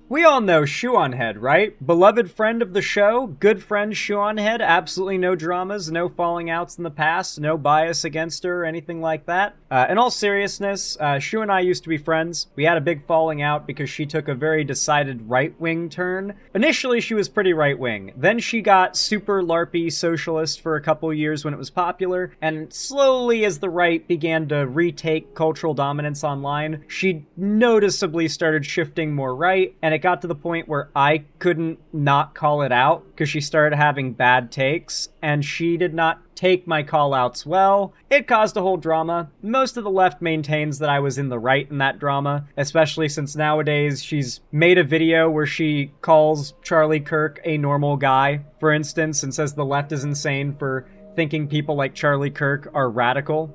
We all know Shoe0nHead, right? Beloved friend of the show, good friend Shoe0nHead, absolutely no dramas, no falling outs in the past, no bias against her or anything like that. In all seriousness, Shoe and I used to be friends. We had a big falling out because she took a very decided right-wing turn. Initially, she was pretty right-wing. Then she got super LARPy socialist for a couple years when it was popular, and slowly as the right began to retake cultural dominance online, she noticeably started shifting more right, and it got to the point where I couldn't not call it out because she started having bad takes, and she did not take my call-outs well. It caused a whole drama. Most of the left maintains that I was in the right in that drama, especially since nowadays she's made a video where she calls Charlie Kirk a normal guy, for instance, and says the left is insane for thinking people like Charlie Kirk are radical.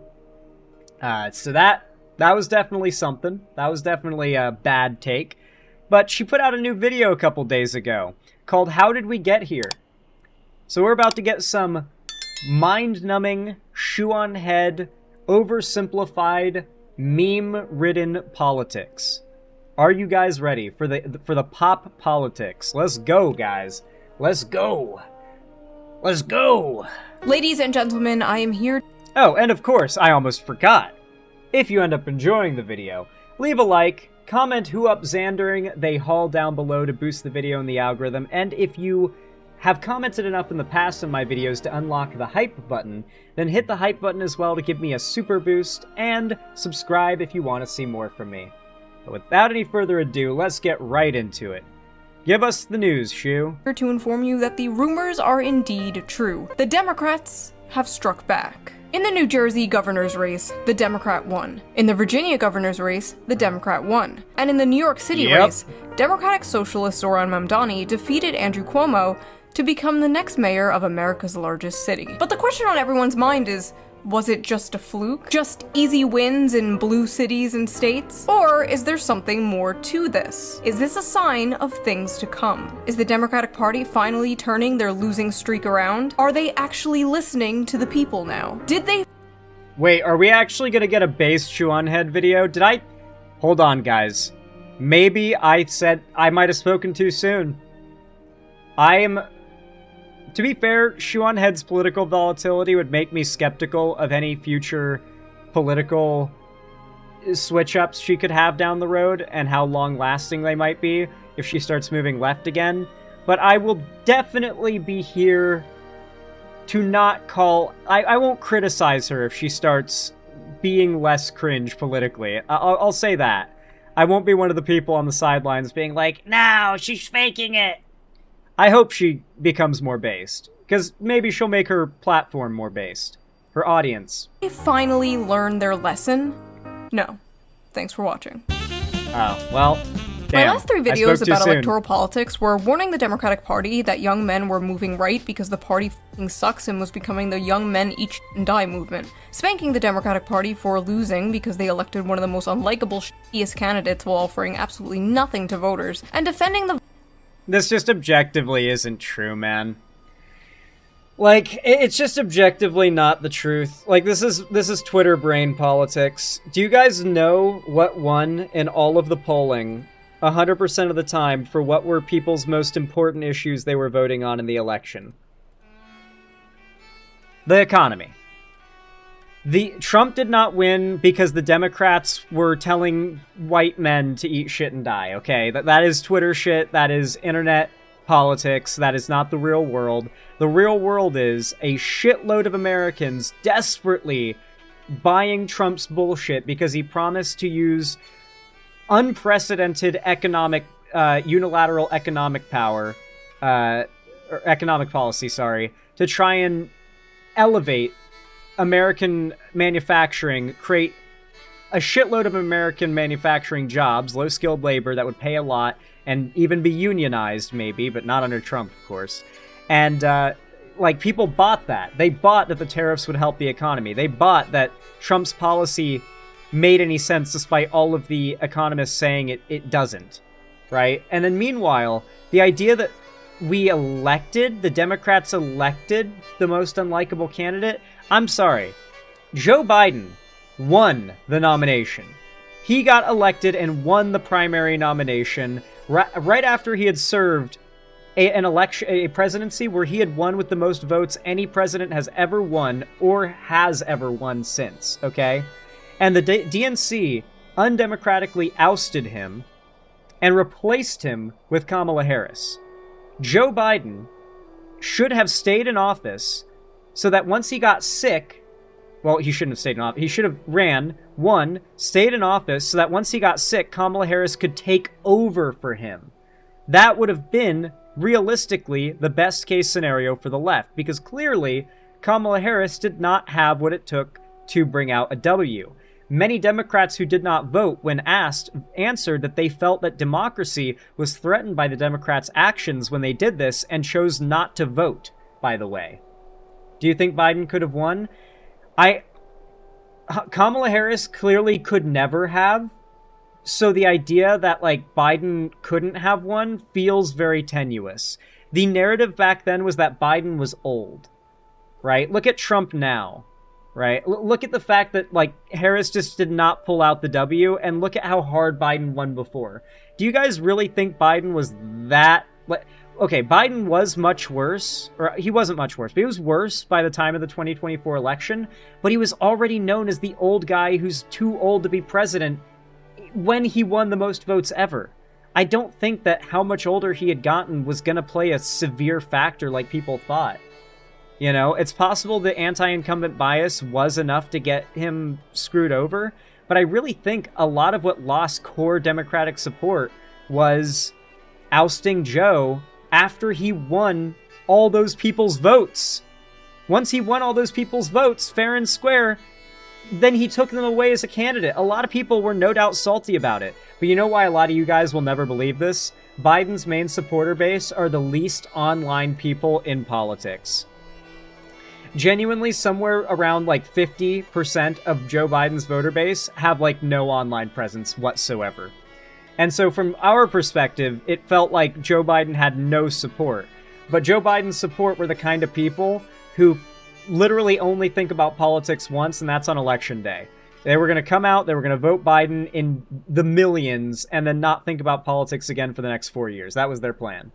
So that was definitely something. That was definitely a bad take. But she put out a new video a couple days ago called How Did We Get Here? So we're about to get some mind-numbing, shoe-on-head, oversimplified, meme-ridden politics. Are you guys ready for the pop politics? Let's go, guys. Let's go. Let's go. Ladies and gentlemen, I am here. Oh, and of course, I almost forgot. If you end up enjoying the video, leave a like, comment who up Xandering they haul down below to boost the video in the algorithm, and if you have commented enough in the past on my videos to unlock the hype button, then hit the hype button as well to give me a super boost, and subscribe if you want to see more from me. But without any further ado, let's get right into it. Give us the news, Shoe. Here to inform you that the rumors are indeed true. The Democrats have struck back. In the New Jersey governor's race, the Democrat won. In the Virginia governor's race, the Democrat won. And in the New York City race, Democratic Socialist Zohran Mamdani defeated Andrew Cuomo to become the next mayor of America's largest city. But the question on everyone's mind is, was it just a fluke? Just easy wins in blue cities and states? Or is there something more to this? Is this a sign of things to come? Is the Democratic Party finally turning their losing streak around? Are they actually listening to the people now? Did they— Wait, are we actually gonna get a base Shoe0nHead video? Did I— Hold on, guys. Maybe I said I might have spoken too soon. To be fair, Shoe0nHead's political volatility would make me skeptical of any future political switch-ups she could have down the road and how long-lasting they might be if she starts moving left again. But I will definitely be here to not call— I won't criticize her if she starts being less cringe politically. I'll say that. I won't be one of the people on the sidelines being like, no, she's faking it. I hope she becomes more based, because maybe she'll make her platform more based. Her audience. They finally learned their lesson? No. Thanks for watching. Oh, well, damn. My last 3 videos about electoral politics were warning the Democratic Party that young men were moving right because the party f***ing sucks and was becoming the young men eat sh** and die movement, spanking the Democratic Party for losing because they elected one of the most unlikable shittiest candidates while offering absolutely nothing to voters, and defending the— This just objectively isn't true, man. Like, it's just objectively not the truth. Like, this is Twitter brain politics. Do you guys know what won in all of the polling 100% of the time for what were people's most important issues they were voting on in the election? The economy. Trump did not win because the Democrats were telling white men to eat shit and die, okay? That is Twitter shit, that is internet politics, that is not the real world. The real world is a shitload of Americans desperately buying Trump's bullshit because he promised to use unprecedented unilateral economic power, or economic policy, sorry, to try and elevate American manufacturing, create a shitload of American manufacturing jobs, low-skilled labor that would pay a lot, and even be unionized, maybe, but not under Trump, of course. And, like, people bought that. They bought that the tariffs would help the economy. They bought that Trump's policy made any sense, despite all of the economists saying it doesn't, right? And then meanwhile, the idea that the Democrats elected the most unlikable candidate, I'm sorry. Joe Biden won the nomination. He got elected and won the primary nomination right after he had served a presidency where he had won with the most votes any president has ever won or has ever won since, okay? And the DNC undemocratically ousted him and replaced him with Kamala Harris. Joe Biden should have stayed in office so that once he got sick, well, he shouldn't have stayed in office. He should have won, stayed in office so that once he got sick, Kamala Harris could take over for him. That would have been, realistically, the best case scenario for the left, because clearly Kamala Harris did not have what it took to bring out a W. Many Democrats who did not vote when asked answered that they felt that democracy was threatened by the Democrats' actions when they did this and chose not to vote, by the way. Do you think Biden could have won? Kamala Harris clearly could never have, so the idea that, like, Biden couldn't have won feels very tenuous. The narrative back then was that Biden was old, right? Look at Trump now, right? Look at the fact that, like, Harris just did not pull out the W, and look at how hard Biden won before. Do you guys really think Biden was that... Okay, Biden was much worse, or he wasn't much worse, but he was worse by the time of the 2024 election, but he was already known as the old guy who's too old to be president when he won the most votes ever. I don't think that how much older he had gotten was going to play a severe factor like people thought. You know, it's possible the anti-incumbent bias was enough to get him screwed over, but I really think a lot of what lost core Democratic support was ousting Joe after he won all those people's votes. Once he won all those people's votes, fair and square, then he took them away as a candidate. A lot of people were no doubt salty about it. But you know why a lot of you guys will never believe this? Biden's main supporter base are the least online people in politics. Genuinely, somewhere around like 50% of Joe Biden's voter base have like no online presence whatsoever. And so from our perspective, it felt like Joe Biden had no support. But Joe Biden's support were the kind of people who literally only think about politics once, and that's on election day. They were going to come out, they were going to vote Biden in the millions, and then not think about politics again for the next 4 years. That was their plan.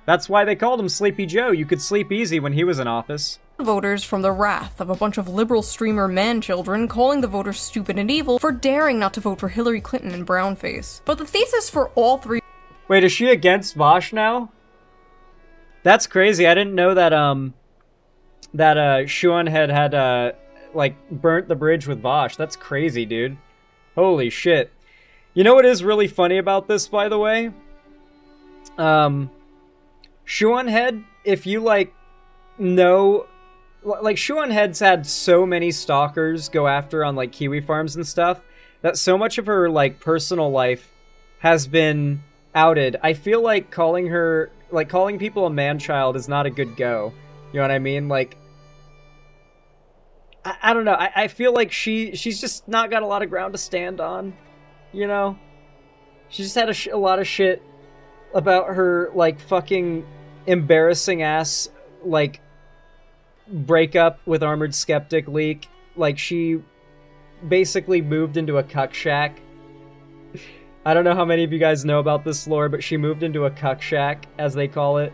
That's why they called him Sleepy Joe. You could sleep easy when he was in office. Voters from the wrath of a bunch of liberal streamer man-children calling the voters stupid and evil for daring not to vote for Hillary Clinton and brownface. But the thesis for all three... Wait, is she against Vosh now? That's crazy. I didn't know that, Shoe0nHead had, like, burnt the bridge with Vosh. That's crazy, dude. Holy shit. You know what is really funny about this, by the way? Shoe0nHead, if you, like, know... Like, Shoe0nHead's had so many stalkers go after on, like, kiwi farms and stuff, that so much of her, like, personal life has been outed. I feel like calling people a man-child is not a good go. You know what I mean? Like, I don't know. I feel like she's just not got a lot of ground to stand on, you know? She just had a lot of shit about her, like, fucking embarrassing-ass, like... breakup with Armored Skeptic leak. Like, she basically moved into a cuck shack. I don't know how many of you guys know about this lore, but she moved into a cuck shack, as they call it.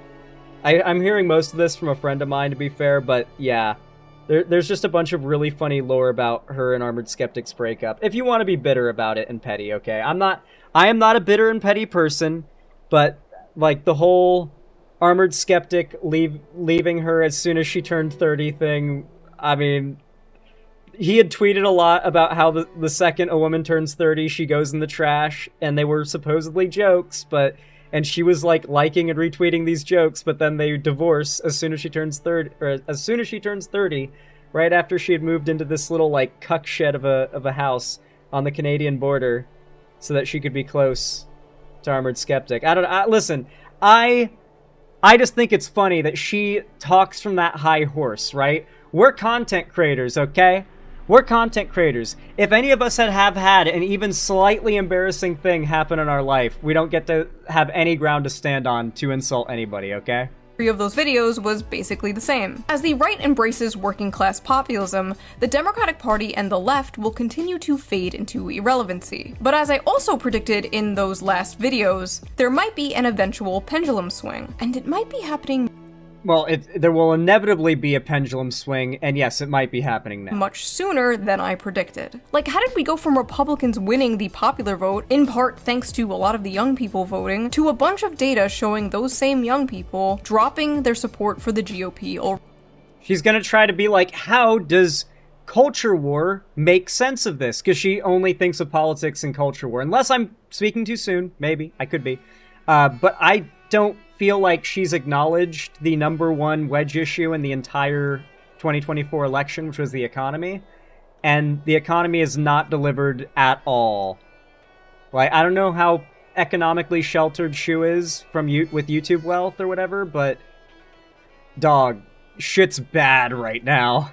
I'm hearing most of this from a friend of mine, to be fair, but yeah. There's just a bunch of really funny lore about her and Armored Skeptic's breakup. If you want to be bitter about it and petty, okay? I am not a bitter and petty person, but, like, the whole... Armored Skeptic leaving her as soon as she turned 30 thing, I mean, he had tweeted a lot about how the second a woman turns 30, she goes in the trash, and they were supposedly jokes, and she was, like, liking and retweeting these jokes, but then they divorce as soon as she turns 30, right after she had moved into this little, like, cuck shed of a house on the Canadian border, so that she could be close to Armored Skeptic. Listen, I just think it's funny that she talks from that high horse, right? We're content creators, okay? We're content creators. If any of us have had an even slightly embarrassing thing happen in our life, we don't get to have any ground to stand on to insult anybody, okay? of those videos was basically the same. As the right embraces working class populism, the Democratic Party and the left will continue to fade into irrelevancy. But as I also predicted in those last videos, there might be an eventual pendulum swing, and it might be happening Well, there will inevitably be a pendulum swing, and yes, it might be happening now. much sooner than I predicted. Like, how did we go from Republicans winning the popular vote, in part thanks to a lot of the young people voting, to a bunch of data showing those same young people dropping their support for the GOP or She's gonna try to be like, how does culture war make sense of this? Because she only thinks of politics and culture war. Unless I'm speaking too soon, maybe, I could be. But I don't feel like she's acknowledged the number one wedge issue in the entire 2024 election, which was the economy. And the economy is not delivered at all. Like, I don't know how economically sheltered Shoe is from with YouTube wealth or whatever, but dog, shit's bad right now.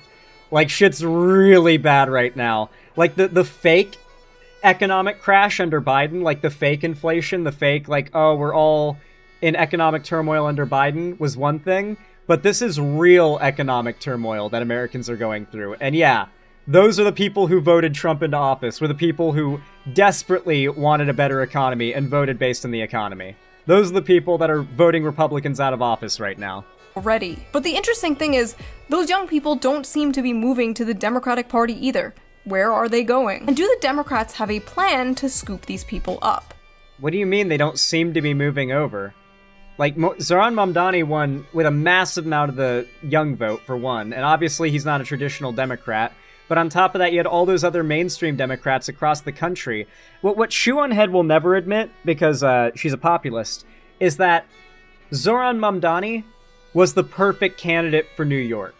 Like, shit's really bad right now. Like, the fake economic crash under Biden, like the fake inflation, the fake, like, oh, we're all in economic turmoil under Biden was one thing, but this is real economic turmoil that Americans are going through. And yeah, those are the people who voted Trump into office, were the people who desperately wanted a better economy and voted based on the economy. Those are the people that are voting Republicans out of office right now. already. But the interesting thing is, those young people don't seem to be moving to the Democratic Party either. Where are they going? And do the Democrats have a plan to scoop these people up? What do you mean they don't seem to be moving over? Like, Zohran Mamdani won with a massive amount of the young vote, for one, and obviously he's not a traditional Democrat, but on top of that, you had all those other mainstream Democrats across the country. What Shoe0nHead will never admit, because she's a populist, is that Zohran Mamdani was the perfect candidate for New York.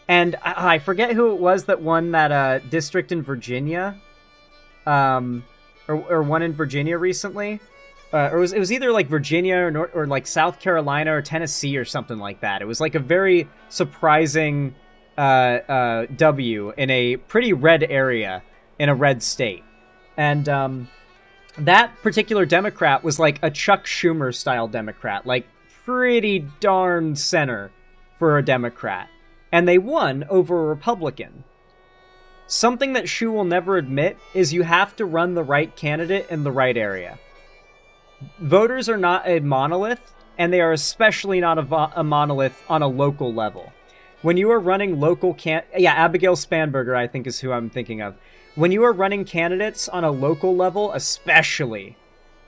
And I forget who it was that won that district in Virginia, or won in Virginia recently. Or it was either like Virginia or like South Carolina or Tennessee or something like that. It was like a very surprising W in a pretty red area in a red state. And that particular Democrat was like a Chuck Schumer style Democrat, like pretty darn center for a Democrat. And they won over a Republican. Something that Shoe will never admit is you have to run the right candidate in the right area. Voters are not a monolith, and they are especially not a monolith on a local level. When you are running local Abigail Spanberger, I think is who I'm thinking of. When you are running candidates on a local level, especially,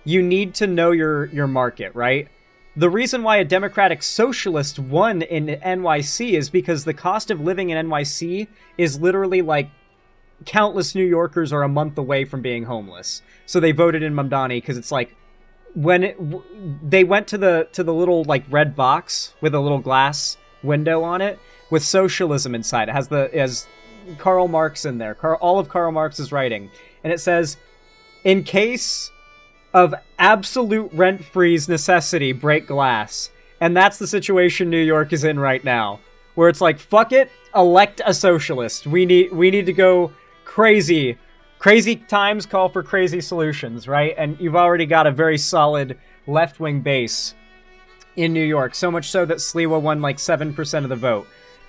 you need to know your market, right? The reason why a Democratic Socialist won in NYC is because the cost of living in NYC is literally like countless New Yorkers are a month away from being homeless. So they voted in Mamdani because it's like, they went to the little like red box with a little glass window on it with socialism inside. It has Karl Marx in there, all of Karl Marx's writing, and it says, in case of absolute rent-freeze necessity, break glass. And that's the situation New York is in right now, where it's like, fuck it, elect a socialist. We need to go crazy. Crazy times call for crazy solutions, right? And you've already got a very solid left-wing base in New York, so much so that Sliwa won like 7% of the vote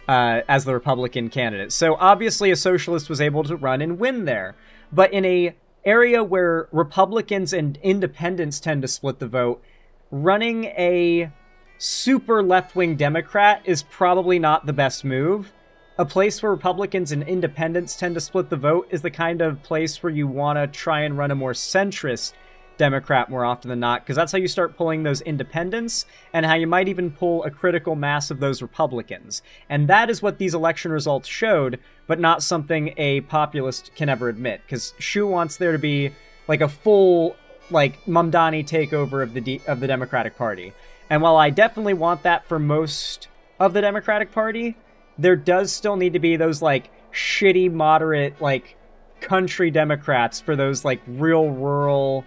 as the Republican candidate. So obviously a socialist was able to run and win there. But in a area where Republicans and independents tend to split the vote, running a super left-wing Democrat is probably not the best move. A place where Republicans and independents tend to split the vote is the kind of place where you want to try and run a more centrist Democrat more often than not, because that's how you start pulling those independents and how you might even pull a critical mass of those Republicans. And that is what these election results showed, but not something a populist can ever admit, because Shoe wants there to be like a full like Mamdani takeover of the Democratic Party. And while I definitely want that for most of the Democratic Party, there does still need to be those like shitty moderate like country Democrats for those like real rural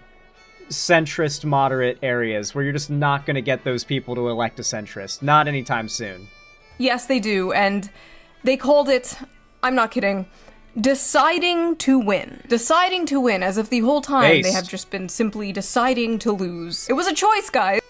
centrist moderate areas where you're just not going to get those people to elect a centrist. Not anytime soon. Yes, they do, and they called it, I'm not kidding, deciding to win. Deciding to win, as if the whole time they have just been simply deciding to lose. It was a choice, guys.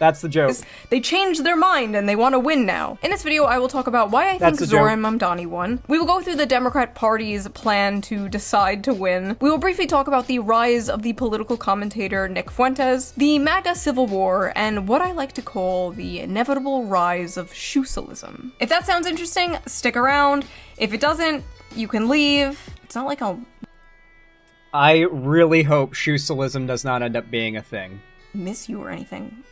That's the joke. They changed their mind and they want to win now. In this video, I will talk about why I think Zoran Mamdani won. We will go through the Democrat Party's plan to decide to win. We will briefly talk about the rise of the political commentator Nick Fuentes, the MAGA Civil War, and what I like to call the inevitable rise of shoe-cialism. If that sounds interesting, stick around. If it doesn't, you can leave. It's not like I'll I really hope shoe-cialism does not end up being a thing. Miss you or anything.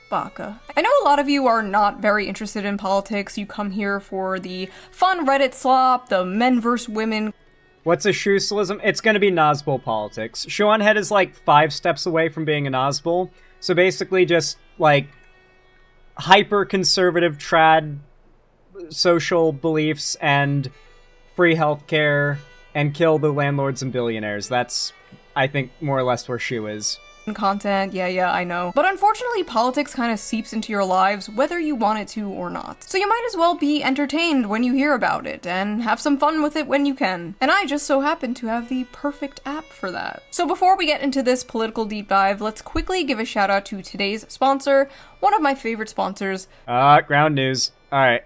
Baka. I know a lot of you are not very interested in politics. You come here for the fun Reddit slop, the men versus women. What's a shoe-cialism? It's gonna be Nazgul politics. Shoe0nHead is like 5 steps away from being a Nazgul. So basically just, like, hyper-conservative trad social beliefs and free healthcare and kill the landlords and billionaires. That's, I think, more or less where Shoe is. Content, yeah, I know. But unfortunately, politics kind of seeps into your lives whether you want it to or not. So you might as well be entertained when you hear about it, and have some fun with it when you can. And I just so happen to have the perfect app for that. So before we get into this political deep dive, let's quickly give a shout out to today's sponsor, one of my favorite sponsors. Ground news. Alright.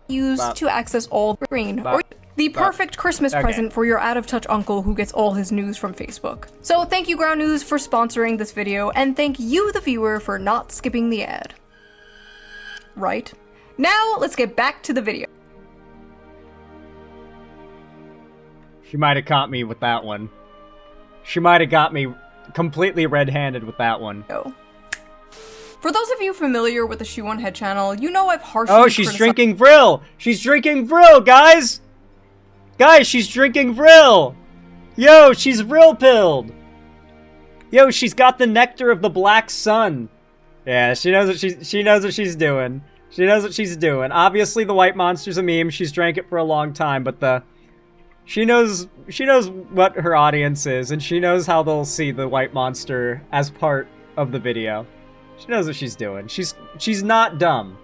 Used to access all screen, or the perfect Christmas present for your out-of-touch uncle who gets all his news from Facebook. So thank you, Ground News, for sponsoring this video, and thank you, the viewer, for not skipping the ad. Right? Now, let's get back to the video. She might have caught me with that one. She might have got me completely red-handed with that one. For those of you familiar with the Shoe0nHead channel, you know I've harshly Oh, she's drinking Vril! She's drinking Vril, guys! Guys, she's drinking Vril! Yo, she's Vril-pilled! Yo, she's got the nectar of the black sun. Yeah, she knows what she knows what she's doing. She knows what she's doing. Obviously, the white monster's a meme. She's drank it for a long time, but she knows what her audience is, and she knows how they'll see the white monster as part of the video. She knows what she's doing. She's not dumb.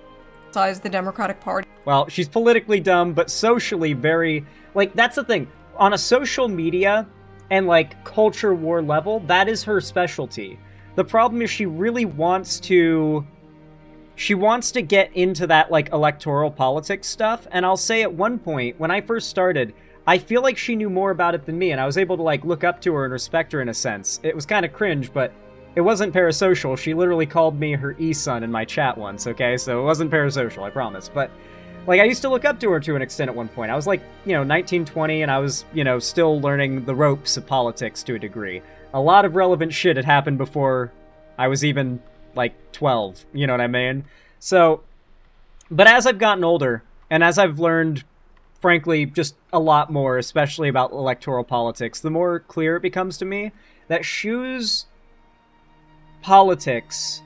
The Democratic Party. Well, she's politically dumb, but socially very... Like, that's the thing. On a social media and, like, culture war level, that is her specialty. The problem is she really wants to... She wants to get into that, like, electoral politics stuff, and I'll say at one point, when I first started, I feel like she knew more about it than me, and I was able to, like, look up to her and respect her in a sense. It was kind of cringe, but... It wasn't parasocial. She literally called me her e-son in my chat once, okay? So it wasn't parasocial, I promise. But, like, I used to look up to her to an extent at one point. I was, like, 19, 20, and I was, still learning the ropes of politics to a degree. A lot of relevant shit had happened before I was even, like, 12. You know what I mean? So, but as I've gotten older, and as I've learned, frankly, just a lot more, especially about electoral politics, the more clear it becomes to me that Shoe's politics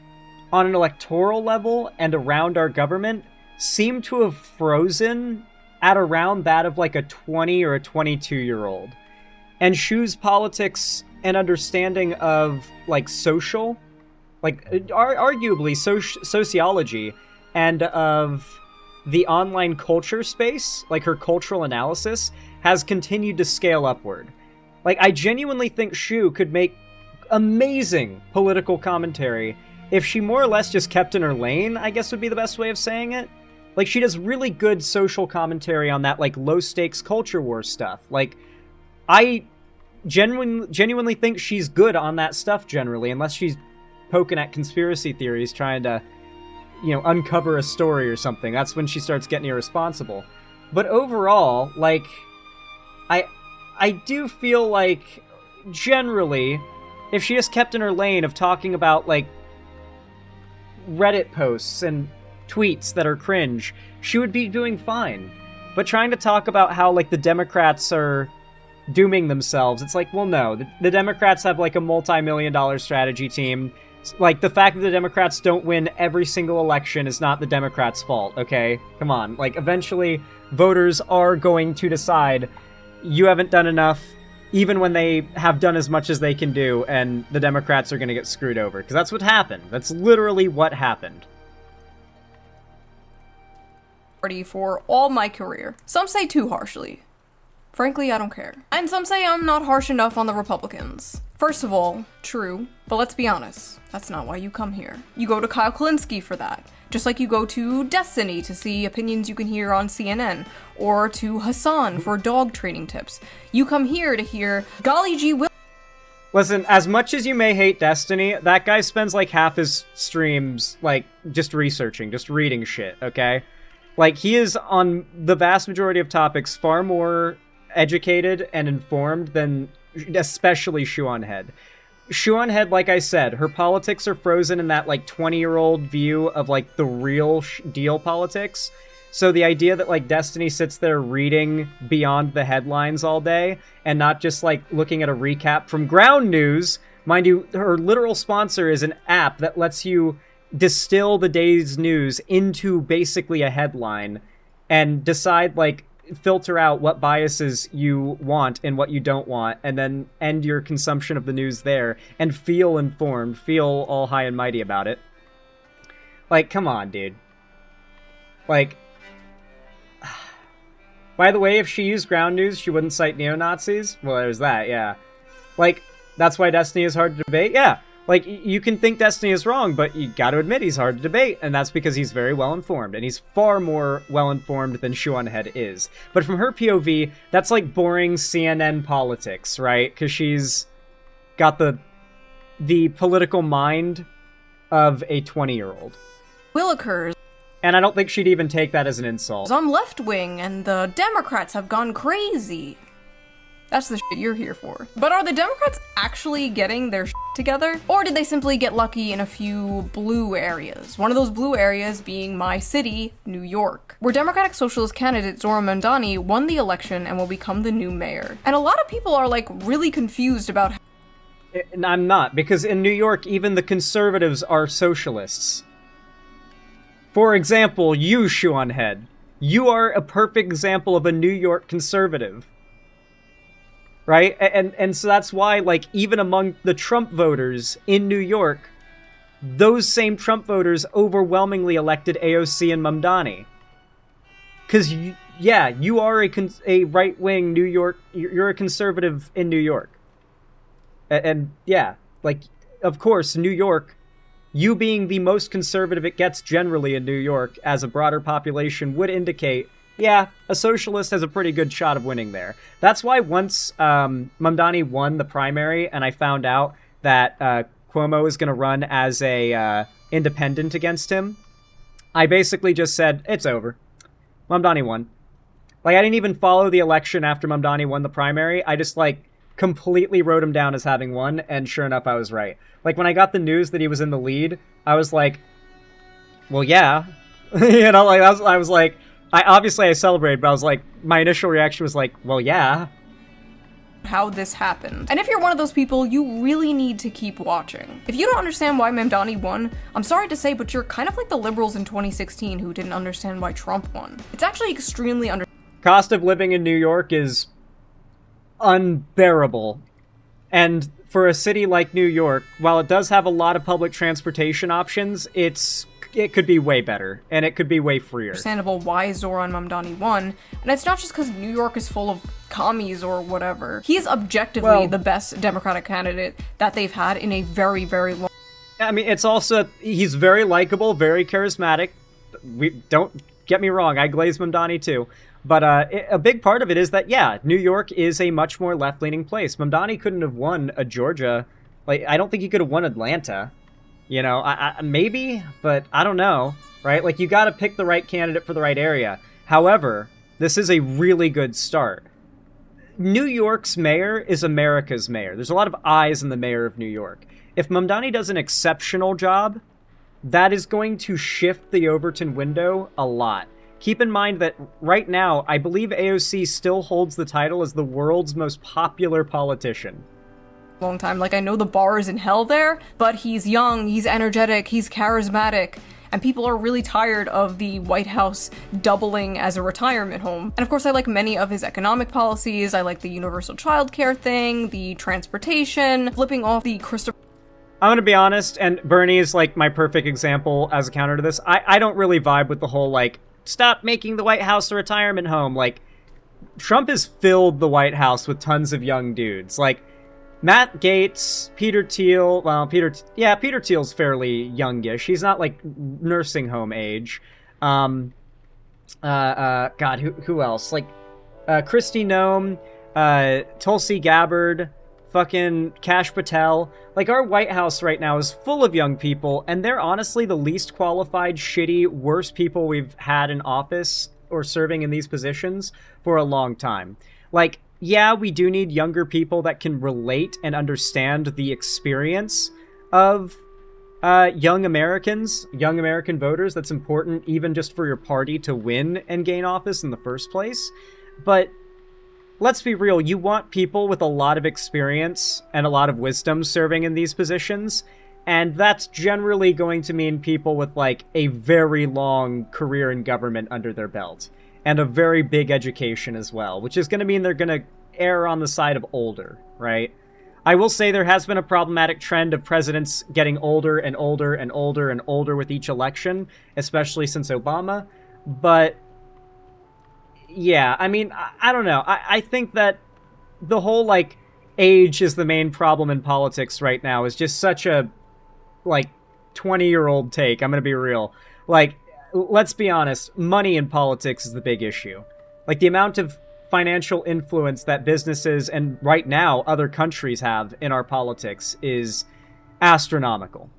on an electoral level and around our government seem to have frozen at around that of like a 20 or a 22-year-old. And Shoe's politics and understanding of like social, like arguably sociology, and of the online culture space, like her cultural analysis, has continued to scale upward. Like, I genuinely think Shoe could make amazing political commentary if she more or less just kept in her lane, I guess would be the best way of saying it. Like, she does really good social commentary on that, like, low-stakes culture war stuff. Like, I genuinely think she's good on that stuff generally, unless she's poking at conspiracy theories trying to, uncover a story or something. That's when she starts getting irresponsible. But overall, like, I do feel like, generally, if she just kept in her lane of talking about, like, Reddit posts and tweets that are cringe, she would be doing fine. But trying to talk about how, like, the Democrats are dooming themselves, it's like, well, no. The Democrats have, like, a multi-million-dollar strategy team. Like, the fact that the Democrats don't win every single election is not the Democrats' fault, okay? Come on. Like, eventually, voters are going to decide you haven't done enough, even when they have done as much as they can do, and the Democrats are going to get screwed over. Because that's what happened. That's literally what happened. party for all my career. Some say too harshly. Frankly, I don't care. And some say I'm not harsh enough on the Republicans. First of all, true, but let's be honest, that's not why you come here. You go to Kyle Kalinske for that. Just like you go to Destiny to see opinions you can hear on CNN, or to Hassan for dog training tips. You come here to hear, golly gee will. Listen, as much as you may hate Destiny, that guy spends like half his streams, like, just researching, just reading shit, okay? Like, he is on the vast majority of topics far more educated and informed than especially Shoe0nHead. Shoe0nHead, like I said, her politics are frozen in that like 20-year-old view of like the real deal politics. So the idea that like Destiny sits there reading beyond the headlines all day and not just like looking at a recap from Ground News, mind you, her literal sponsor is an app that lets you distill the day's news into basically a headline and decide like filter out what biases you want and what you don't want, and then end your consumption of the news there and feel informed, feel all high and mighty about it. Like, come on, dude. Like, by the way, if she used Ground News, she wouldn't cite neo-Nazis? Well, there's that, yeah. Like, that's why Destiny is hard to debate? Yeah. Like, you can think Destiny is wrong, but you gotta admit he's hard to debate, and that's because he's very well-informed, and he's far more well-informed than Shoe0nHead is. But from her POV, that's like boring CNN politics, right? Because she's got the political mind of a 20-year-old. Will occurs. And I don't think she'd even take that as an insult. I'm left-wing, and the Democrats have gone crazy. That's the shit you're here for. But are the Democrats actually getting their shit together? Or did they simply get lucky in a few blue areas? One of those blue areas being my city, New York, where Democratic Socialist candidate Zohran Mamdani won the election and will become the new mayor. And a lot of people are like really confused about how— I'm not, because in New York, even the conservatives are socialists. For example, you, Shoe0nHead. You are a perfect example of a New York conservative. Right? And so that's why, like, even among the Trump voters in New York, those same Trump voters overwhelmingly elected AOC and Mamdani. Because, yeah, you are a right-wing New York, you're a conservative in New York. And yeah, like, of course, New York, you being the most conservative it gets generally in New York as a broader population would indicate, yeah, a socialist has a pretty good shot of winning there. That's why once Mamdani won the primary and I found out that Cuomo is going to run as a independent against him, I basically just said, it's over. Mamdani won. Like, I didn't even follow the election after Mamdani won the primary. I just, like, completely wrote him down as having won, and sure enough, I was right. Like, when I got the news that he was in the lead, I was like, well, yeah. You know, like, I was like, I celebrated, but I was like, my initial reaction was like, well, yeah. How this happened. And if you're one of those people, you really need to keep watching. If you don't understand why Mamdani won, I'm sorry to say, but you're kind of like the liberals in 2016 who didn't understand why Trump won. It's actually extremely Cost of living in New York is unbearable. And for a city like New York, while it does have a lot of public transportation options, it could be way better, and it could be way freer. Understandable why Zohran Mamdani won, and it's not just because New York is full of commies or whatever. He is objectively the best Democratic candidate that they've had in a very, very long— I mean, it's also, he's very likable, very charismatic. Don't get me wrong, I glaze Mamdani too. But a big part of it is that, yeah, New York is a much more left-leaning place. Mamdani couldn't have won a Georgia. Like, I don't think he could have won Atlanta. You know, maybe, but I don't know, right? Like, you got to pick the right candidate for the right area. However, this is a really good start. New York's mayor is America's mayor. There's a lot of eyes on the mayor of New York. If Mamdani does an exceptional job, that is going to shift the Overton window a lot. Keep in mind that right now, I believe AOC still holds the title as the world's most popular politician. Long time. Like, I know the bar is in hell there, but he's young, he's energetic, he's charismatic, and people are really tired of the White House doubling as a retirement home. And of course, I like many of his economic policies. I like the universal childcare thing, the transportation, flipping off the Christopher— I'm gonna be honest, and Bernie is like my perfect example as a counter to this. I don't really vibe with the whole like stop making the White House a retirement home. Like, Trump has filled the White House with tons of young dudes. Like, Matt Gaetz, Peter Thiel. Well, Peter Thiel's fairly youngish. He's not like nursing home age. God, who else? Like, Kristi Noem, Tulsi Gabbard, fucking Kash Patel. Like, our White House right now is full of young people, and they're honestly the least qualified, shitty, worst people we've had in office or serving in these positions for a long time. Like, yeah, we do need younger people that can relate and understand the experience of young Americans, young American voters. That's important even just for your party to win and gain office in the first place. But let's be real, you want people with a lot of experience and a lot of wisdom serving in these positions, and that's generally going to mean people with, like, a very long career in government under their belt, and a very big education as well, which is going to mean they're going to err on the side of older, right? I will say there has been a problematic trend of presidents getting older and older and older and older with each election, especially since Obama, but yeah, I mean, I don't know. I think that the whole, like, age is the main problem in politics right now is just such a, like, 20-year-old take. I'm gonna be real. Like, let's be honest, money in politics is the big issue. Like, the amount of financial influence that businesses and, right now, other countries have in our politics is astronomical.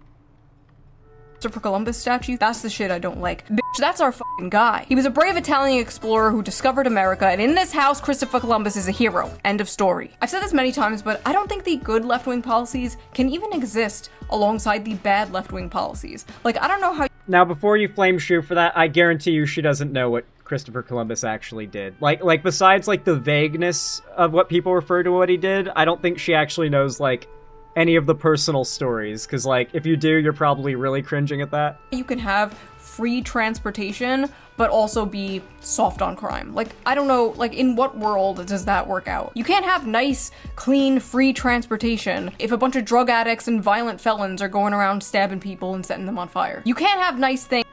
Christopher Columbus statue, that's the shit I don't like. Bitch, that's our fucking guy. He was a brave Italian explorer who discovered America, and in this house, Christopher Columbus is a hero. End of story. I've said this many times, but I don't think the good left-wing policies can even exist alongside the bad left-wing policies. Like, I don't know how— Now, before you flame Shoe for that, I guarantee you she doesn't know what Christopher Columbus actually did. Like besides, like, the vagueness of what people refer to what he did, I don't think she actually knows, like, any of the personal stories, because, like, if you do, you're probably really cringing at that. You can have free transportation, but also be soft on crime. Like, I don't know, like, in what world does that work out? You can't have nice, clean, free transportation if a bunch of drug addicts and violent felons are going around stabbing people and setting them on fire. You can't have nice things.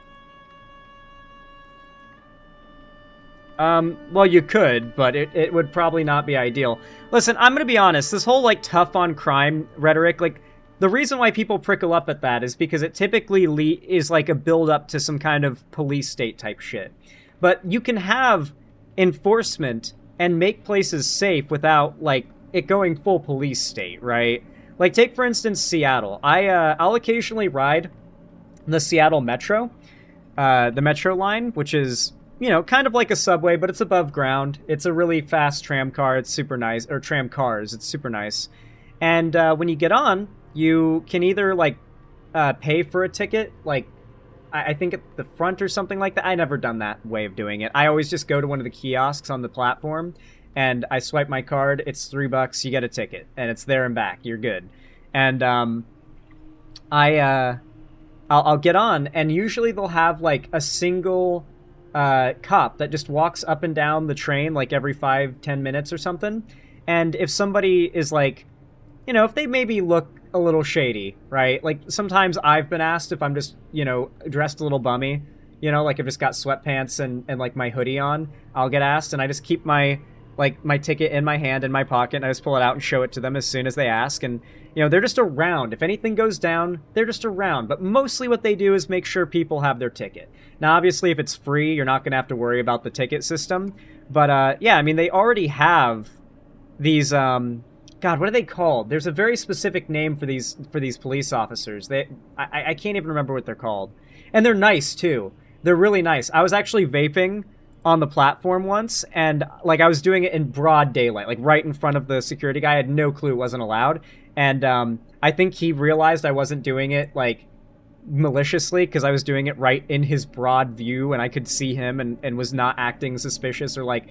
Well, you could, but it would probably not be ideal. Listen, I'm gonna be honest, this whole, like, tough on crime rhetoric, like, the reason why people prickle up at that is because it typically is, like, a build-up to some kind of police state type shit. But you can have enforcement and make places safe without, like, it going full police state, right? Like, take, for instance, Seattle. I'll occasionally ride the Seattle Metro, the Metro line, which is, you know, kind of like a subway, but it's above ground. It's a really fast tram car. It's super nice. Or tram cars. It's super nice. And when you get on, you can either, like, pay for a ticket, like, I think at the front or something like that. I never done that way of doing it. I always just go to one of the kiosks on the platform, and I swipe my card. It's $3. You get a ticket, and it's there and back. You're good. And I'll get on, and usually they'll have, like, a single cop that just walks up and down the train, like, every 5-10 minutes or something. And if somebody is, like, you know, if they maybe look a little shady, right? Like, sometimes I've been asked if I'm just, you know, dressed a little bummy, you know, like, I've just got sweatpants and like, my hoodie on. I'll get asked, and I just keep my ticket in my hand, in my pocket, and I just pull it out and show it to them as soon as they ask. And, you know, they're just around. If anything goes down, they're just around. But mostly what they do is make sure people have their ticket. Now, obviously, if it's free, you're not going to have to worry about the ticket system. But, yeah, I mean, they already have these, God, what are they called? There's a very specific name for these police officers. I can't even remember what they're called. And they're nice, too. They're really nice. I was actually vaping on the platform once, and, like, I was doing it in broad daylight, like, right in front of the security guy. I had no clue it wasn't allowed. And I think he realized I wasn't doing it, like, maliciously, because I was doing it right in his broad view, and I could see him, and was not acting suspicious or, like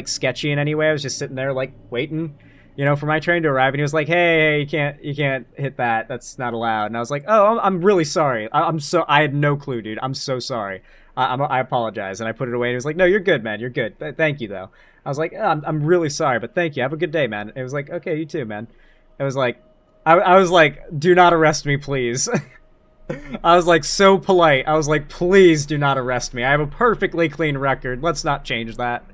sketchy in any way. I was just sitting there, like, waiting, you know, for my train to arrive, and he was like, hey, you can't hit that. That's not allowed. And I was like, oh, I'm really sorry. I had no clue, dude. I'm so sorry. I apologize. And I put it away, and he was like, no, you're good, man. You're good. Thank you, though. I was like, oh, I'm really sorry, but thank you. Have a good day, man. It was like, okay, you too, man. It was like, I was like, do not arrest me, please. I was like so polite. I was like, please do not arrest me. I have a perfectly clean record. Let's not change that.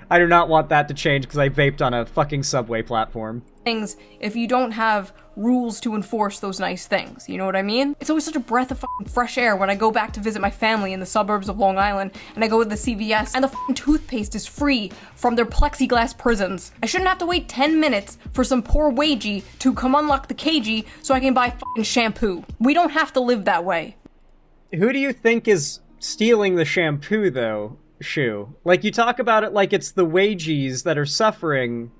I do not want that to change because I vaped on a fucking subway platform. Things if you don't have rules to enforce those nice things, you know what I mean? It's always such a breath of fucking fresh air when I go back to visit my family in the suburbs of Long Island and I go to the CVS and the fucking toothpaste is free from their plexiglass prisons. I shouldn't have to wait 10 minutes for some poor wagey to come unlock the cagey so I can buy fucking shampoo. We don't have to live that way. Who do you think is stealing the shampoo though, Shoe? Like, you talk about it like it's the wagies that are suffering.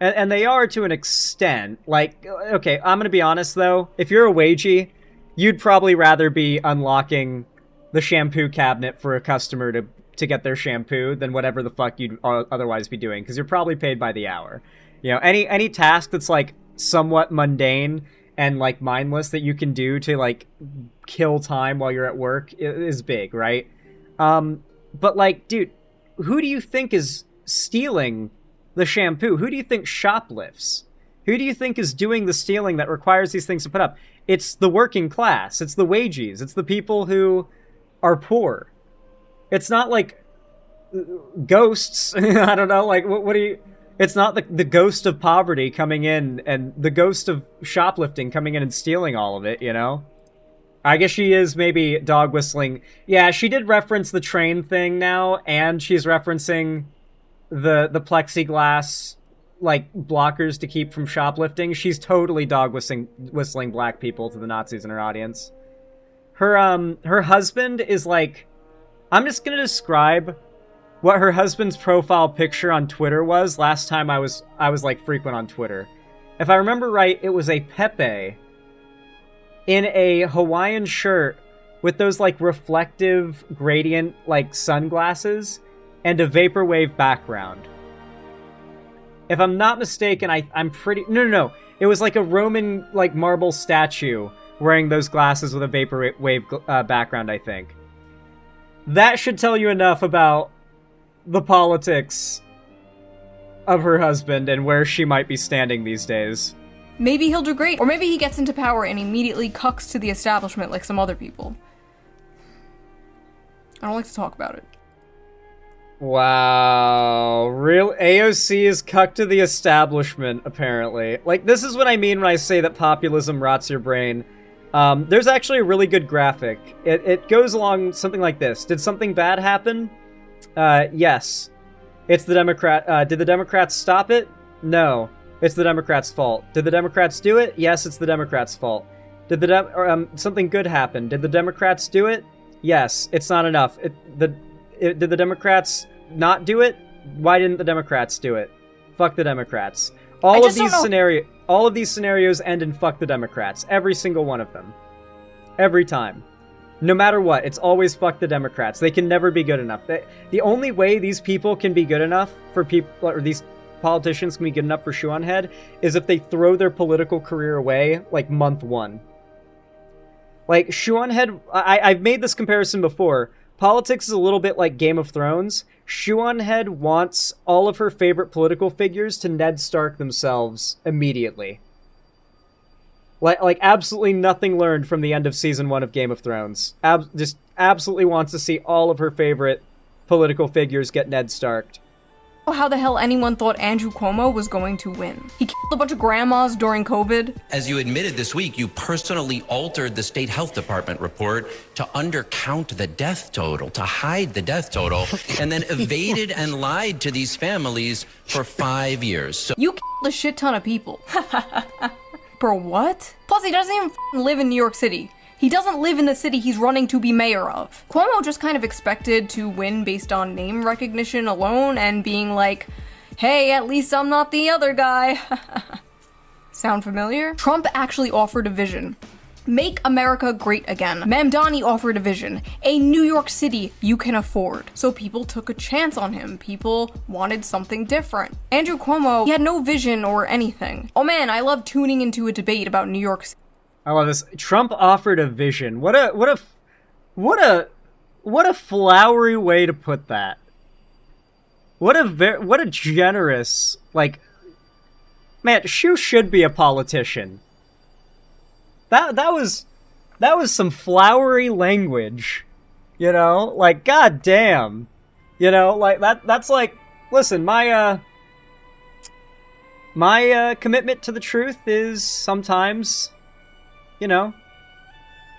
And they are to an extent. Like, okay, I'm gonna be honest though. If you're a wagey, you'd probably rather be unlocking the shampoo cabinet for a customer to get their shampoo than whatever the fuck you'd otherwise be doing, because you're probably paid by the hour. You know, any task that's like somewhat mundane and like mindless that you can do to like kill time while you're at work is big, right? But like, dude, who do you think is stealing the shampoo? Who do you think shoplifts? Who do you think is doing the stealing that requires these things to put up? It's the working class. It's the wagies. It's the people who are poor. It's not like ghosts. I don't know. Like, what do you... It's not the ghost of poverty coming in and the ghost of shoplifting coming in and stealing all of it, you know? I guess she is maybe dog whistling. Yeah, she did reference the train thing now, and she's referencing the plexiglass like blockers to keep from shoplifting. She's totally dog whistling black people to the Nazis in her audience. Her husband is like, I'm just gonna describe what her husband's profile picture on Twitter was last time I was like frequent on Twitter. If I remember right, it was a Pepe in a Hawaiian shirt with those like reflective gradient like sunglasses and a vaporwave background. If I'm not mistaken, I'm pretty... No. It was like a Roman, like, marble statue wearing those glasses with a vaporwave background, I think. That should tell you enough about the politics of her husband and where she might be standing these days. Maybe he'll do great, or maybe he gets into power and immediately cucks to the establishment like some other people. I don't like to talk about it. Wow, real AOC is cucked to the establishment, apparently. Like, this is what I mean when I say that populism rots your brain. There's actually a really good graphic. It goes along something like this. Did something bad happen? Yes. It's the Democrat. Did the Democrats stop it? No. It's the Democrats' fault. Did the Democrats do it? Yes, it's the Democrats' fault. Did something good happen? Did the Democrats do it? Yes. It's not enough. Did the Democrats not do it? Why didn't the Democrats do it? Fuck the Democrats. All of these scenarios end in fuck the Democrats. Every single one of them. Every time. No matter what, it's always fuck the Democrats. They can never be good enough. The only way these people can be good enough for people, or these politicians can be good enough for Shoe0nHead, is if they throw their political career away, like, month one. Like, Shoe0nHead, I've made this comparison before. Politics is a little bit like Game of Thrones. Shoe0nHead wants all of her favorite political figures to Ned Stark themselves immediately. Like absolutely nothing learned from the end of Season 1 of Game of Thrones. Just absolutely wants to see all of her favorite political figures get Ned Starked. How the hell anyone thought Andrew Cuomo was going to win? He killed a bunch of grandmas during COVID. As you admitted this week, you personally altered the state health department report to undercount the death total, to hide the death total, and then evaded and lied to these families for 5 years. So you killed a shit ton of people. For what? Plus, he doesn't even live in New York City. He doesn't live in the city he's running to be mayor of. Cuomo just kind of expected to win based on name recognition alone and being like, hey, at least I'm not the other guy. Sound familiar? Trump actually offered a vision. Make America great again. Mamdani offered a vision. A New York City you can afford. So people took a chance on him. People wanted something different. Andrew Cuomo, he had no vision or anything. Oh man, I love tuning into a debate about New York City. I love this. Trump offered a vision. What a flowery way to put that. What a generous, like, man, Shoe should be a politician. That was That was some flowery language. You know? Like, goddamn. You know, like, that's like, listen, my commitment to the truth is sometimes, you know,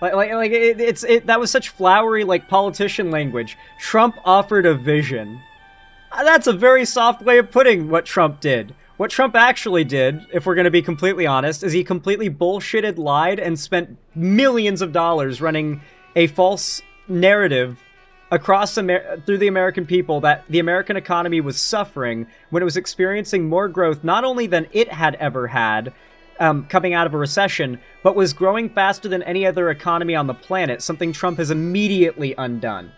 that was such flowery, like, politician language. Trump offered a vision. That's a very soft way of putting what Trump did. What Trump actually did, if we're going to be completely honest, is he completely bullshitted, lied, and spent millions of dollars running a false narrative across through the American people that the American economy was suffering when it was experiencing more growth not only than it had ever had, coming out of a recession, but was growing faster than any other economy on the planet, something Trump has immediately undone.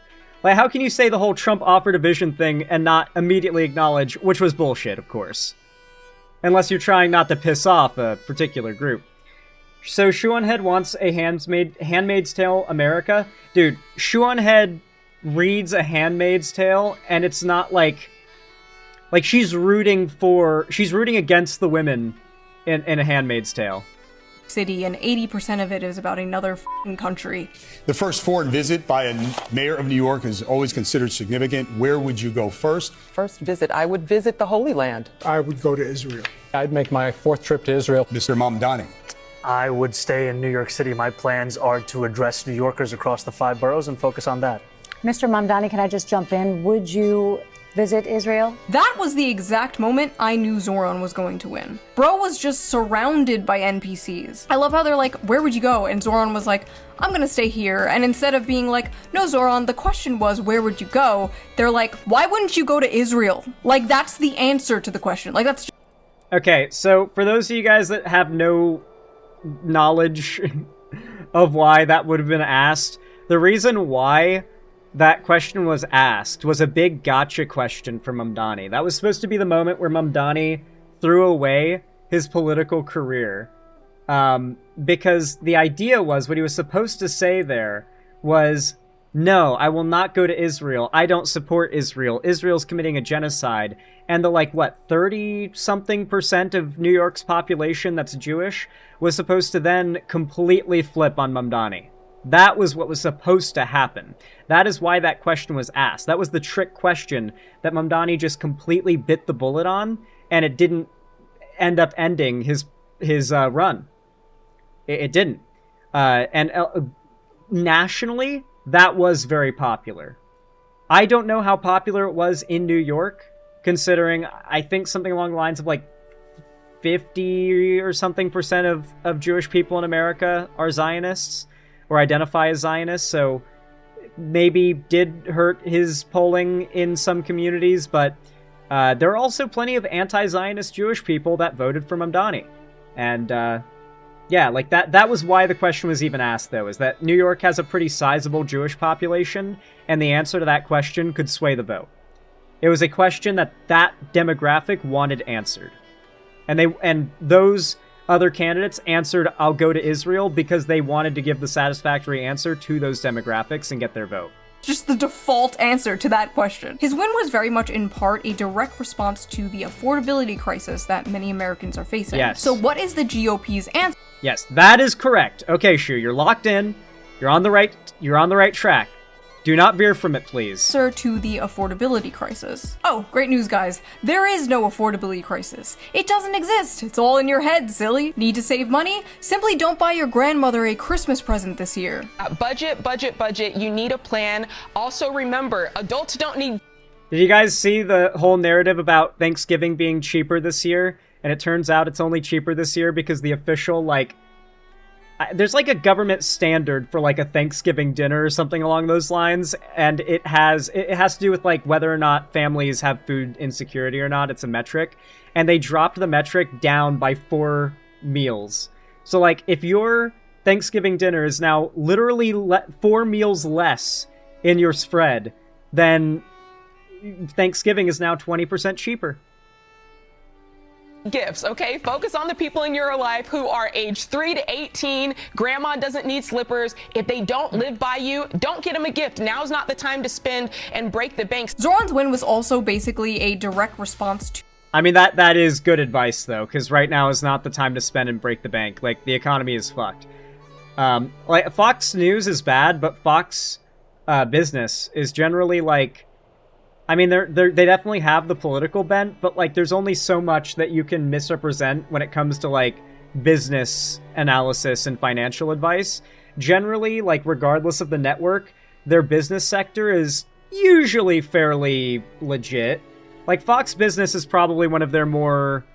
Like, how can you say the whole Trump offered a vision thing and not immediately acknowledge, which was bullshit, of course. Unless you're trying not to piss off a particular group. So Shoe0nHead wants a Handmaid's Tale America? Dude, Shoe0nHead reads A Handmaid's Tale, and it's not like she's rooting against the women in A Handmaid's Tale. City, and 80% of it is about another f***ing country. The first foreign visit by a mayor of New York is always considered significant. Where would you go first? First visit, I would visit the Holy Land. I would go to Israel. I'd make my 4th trip to Israel. Mr. Mamdani. I would stay in New York City. My plans are to address New Yorkers across the 5 boroughs and focus on that. Mr. Mamdani, can I just jump in? Would you visit Israel? That was the exact moment I knew Zoran was going to win. Bro was just surrounded by NPCs. I love how they're like, where would you go? And Zoran was like, I'm gonna stay here. And instead of being like, no, Zoran, the question was, where would you go? They're like, why wouldn't you go to Israel? Like, that's the answer to the question. Like, that's... Okay, so for those of you guys that have no knowledge of why that would have been asked, the reason why that question was asked was a big gotcha question for Mamdani. That was supposed to be the moment where Mamdani threw away his political career. Because the idea was, what he was supposed to say there was, no, I will not go to Israel. I don't support Israel. Israel's committing a genocide. And the, 30-something% of New York's population that's Jewish was supposed to then completely flip on Mamdani. That was what was supposed to happen. That is why that question was asked. That was the trick question that Mamdani just completely bit the bullet on, and it didn't end up ending his run. It didn't. Nationally, that was very popular. I don't know how popular it was in New York, considering I think something along the lines of 50 or something percent of Jewish people in America are Zionists, or identify as Zionists, so maybe did hurt his polling in some communities, but there are also plenty of anti-Zionist Jewish people that voted for Mamdani. And yeah, that was why the question was even asked, though, is that New York has a pretty sizable Jewish population, and the answer to that question could sway the vote. It was a question that demographic wanted answered. And those other candidates answered, I'll go to Israel, because they wanted to give the satisfactory answer to those demographics and get their vote. Just the default answer to that question. His win was very much in part a direct response to the affordability crisis that many Americans are facing. Yes. So what is the GOP's answer? Yes, that is correct. Okay, Shoe, you're locked in. You're on the right track. Do not veer from it, please. Answer to the affordability crisis. Oh, great news, guys. There is no affordability crisis. It doesn't exist. It's all in your head, silly. Need to save money? Simply don't buy your grandmother a Christmas present this year. Budget, budget, budget. You need a plan. Also remember, adults don't need... Did you guys see the whole narrative about Thanksgiving being cheaper this year? And it turns out it's only cheaper this year because the official, there's a government standard for a Thanksgiving dinner or something along those lines, and it has to do with whether or not families have food insecurity or not. It's a metric, and they dropped the metric down by 4 meals. So if your Thanksgiving dinner is now literally 4 meals less in your spread, then Thanksgiving is now 20% cheaper. Gifts, okay? Focus on the people in your life who are age 3 to 18. Grandma doesn't need slippers. If they don't live by you, don't get them a gift. Now's not the time to spend and break the bank. Zoran's win was also basically a direct response to... I mean, that is good advice, though, because right now is not the time to spend and break the bank. The economy is fucked. Like, Fox News is bad, but Fox Business is generally, like... I mean, they definitely have the political bent, but, like, there's only so much that you can misrepresent when it comes to, like, business analysis and financial advice. Generally, like, regardless of the network, their business sector is usually fairly legit. Like, Fox Business is probably one of their more,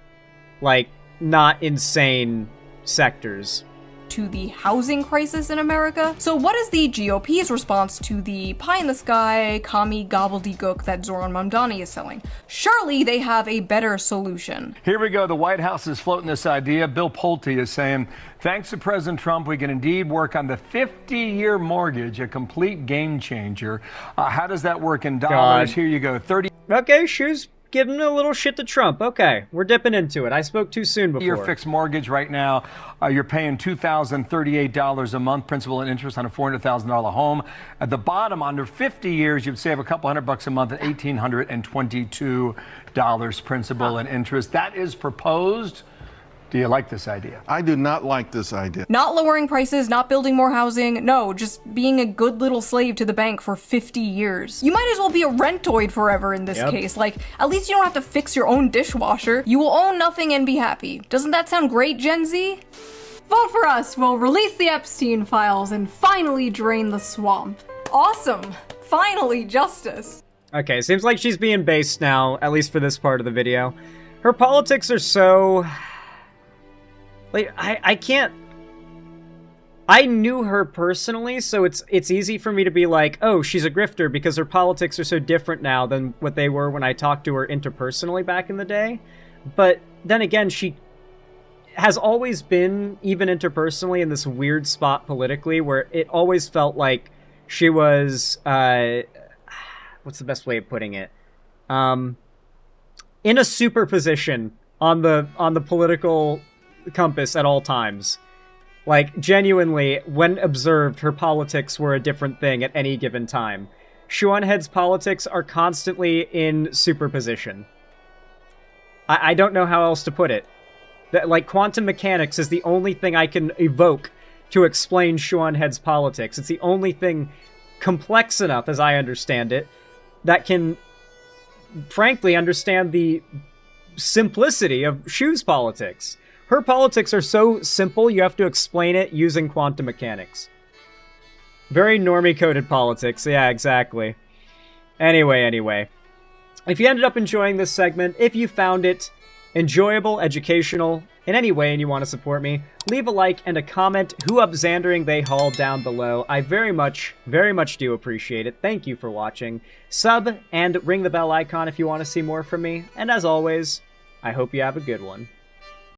like, not insane sectors. To the housing crisis in America. So what is the GOP's response to the pie-in-the-sky, commie gobbledygook that Zoran Mamdani is selling? Surely they have a better solution. Here we go. The White House is floating this idea. Bill Pulte is saying, thanks to President Trump, we can indeed work on the 50-year mortgage, a complete game changer. How does that work in dollars? God. Here you go. 30. Okay, Shoes giving a little shit to Trump. Okay, we're dipping into it. I spoke too soon before. Your fixed mortgage right now, you're paying $2,038 a month, principal and interest on a $400,000 home. At the bottom, under 50 years, you'd save a couple $100 a month at $1,822 principal and interest. That is proposed. Do you like this idea? I do not like this idea. Not lowering prices, not building more housing, no, just being a good little slave to the bank for 50 years. You might as well be a rentoid forever in this case. Like, at least you don't have to fix your own dishwasher. You will own nothing and be happy. Doesn't that sound great, Gen Z? Vote for us. We'll release the Epstein files and finally drain the swamp. Awesome. Finally, justice. Okay, seems like she's being based now, at least for this part of the video. Her politics are so... Like, I can't... I knew her personally, so it's easy for me to be like, oh, she's a grifter, because her politics are so different now than what they were when I talked to her interpersonally back in the day. But then again, she has always been, even interpersonally, in this weird spot politically, where it always felt like she was, what's the best way of putting it? In a superposition on the political compass at all times. Like, genuinely, when observed, her politics were a different thing at any given time. Shoe0nHead's politics are constantly in superposition. I don't know how else to put it. That, like, quantum mechanics is the only thing I can evoke to explain Shoe0nHead's politics. It's the only thing complex enough, as I understand it, that can, frankly, understand the simplicity of Shoe's politics. Her politics are so simple, you have to explain it using quantum mechanics. Very normie-coded politics. Yeah, exactly. Anyway. If you ended up enjoying this segment, if you found it enjoyable, educational, in any way and you want to support me, leave a like and a comment. Who up Xandering they haul down below. I very much do appreciate it. Thank you for watching. Sub and ring the bell icon if you want to see more from me. And as always, I hope you have a good one.